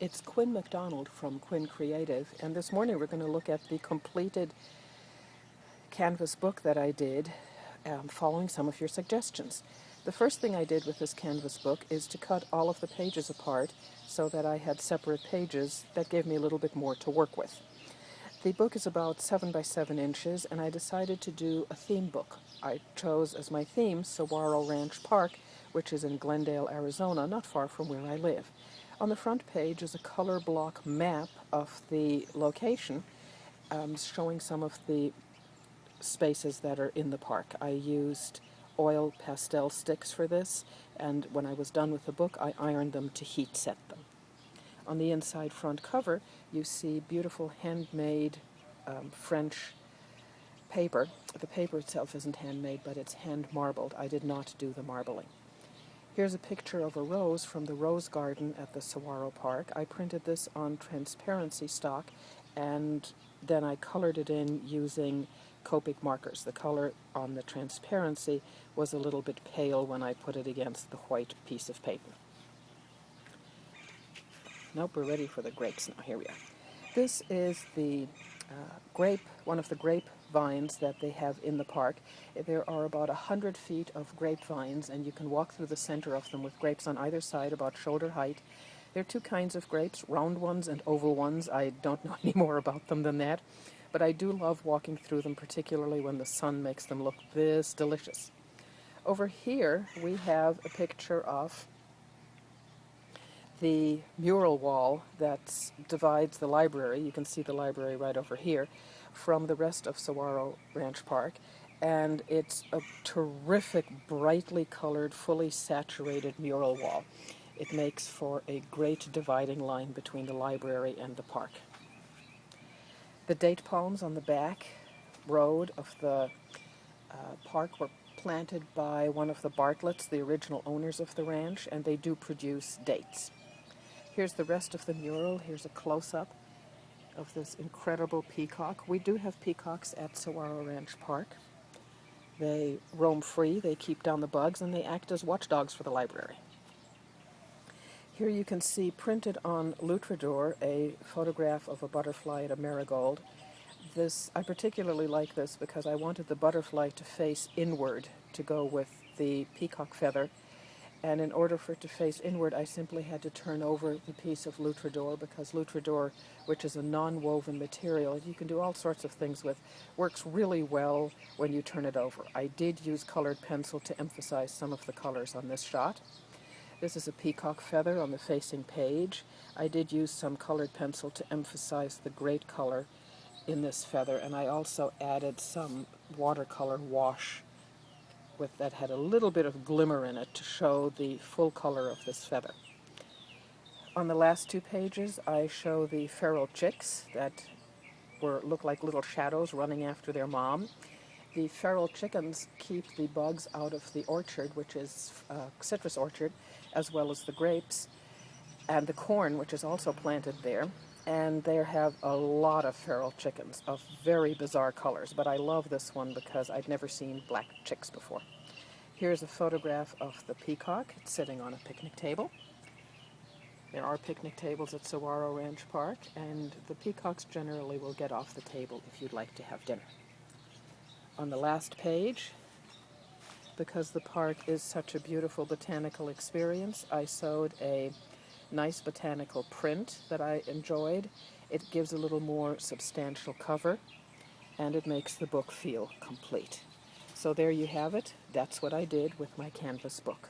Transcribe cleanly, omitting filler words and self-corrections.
It's Quinn McDonald from Quinn Creative, and this morning we're going to look at the completed canvas book that I did, following some of your suggestions. The first thing I did with this canvas book is to cut all of the pages apart so that I had separate pages that gave me a little bit more to work with. The book is about 7 by 7 inches, and I decided to do a theme book. I chose as my theme Suharo Ranch Park, which is in Glendale, Arizona, not far from where I live. On the front page is a color block map of the location, showing some of the spaces that are in the park. I used oil pastel sticks for this, and when I was done with the book, I ironed them to heat set them. On the inside front cover, you see beautiful handmade French paper. The paper itself isn't handmade, but it's hand marbled. I did not do the marbling. Here's a picture of a rose from the rose garden at the Saguaro Park. I printed this on transparency stock, and then I colored it in using Copic markers. The color on the transparency was a little bit pale when I put it against the white piece of paper. Nope, we're ready for the grapes now. Here we are. This is the one of the grape vines that they have in the park. There are about 100 feet of grapevines, and you can walk through the center of them with grapes on either side, about shoulder height. There are two kinds of grapes, round ones and oval ones. I don't know any more about them than that, but I do love walking through them, particularly when the sun makes them look this delicious. Over here, we have a picture of the mural wall that divides the library. You can see the library right over here from the rest of Suharo Ranch Park, and it's a terrific, brightly colored, fully saturated mural wall. It makes for a great dividing line between the library and the park. The date palms on the back road of the park were planted by one of the Bartletts, the original owners of the ranch, and they do produce dates. Here's the rest of the mural. Here's a close-up of this incredible peacock. We do have peacocks at Suharo Ranch Park. They roam free, they keep down the bugs, and they act as watchdogs for the library. Here you can see printed on Lutrador a photograph of a butterfly at a marigold. I particularly like this because I wanted the butterfly to face inward to go with the peacock feather. And in order for it to face inward, I simply had to turn over the piece of Lutrador, because Lutrador, which is a non-woven material you can do all sorts of things with, works really well when you turn it over. I did use colored pencil to emphasize some of the colors on this shot. This is a peacock feather on the facing page. I did use some colored pencil to emphasize the great color in this feather, and I also added some watercolor wash that had a little bit of glimmer in it to show the full color of this feather. On the last two pages, I show the feral chicks that look like little shadows running after their mom. The feral chickens keep the bugs out of the orchard, which is a citrus orchard, as well as the grapes and the corn, which is also planted there. And they have a lot of feral chickens of very bizarre colors, but I love this one because I'd never seen black chicks before. Here's a photograph of the peacock. It's sitting on a picnic table. There are picnic tables at Suharo Ranch Park, and the peacocks generally will get off the table if you'd like to have dinner. On the last page, because the park is such a beautiful botanical experience, I sewed a nice botanical print that I enjoyed. It gives a little more substantial cover, and it makes the book feel complete. So there you have it. That's what I did with my canvas book.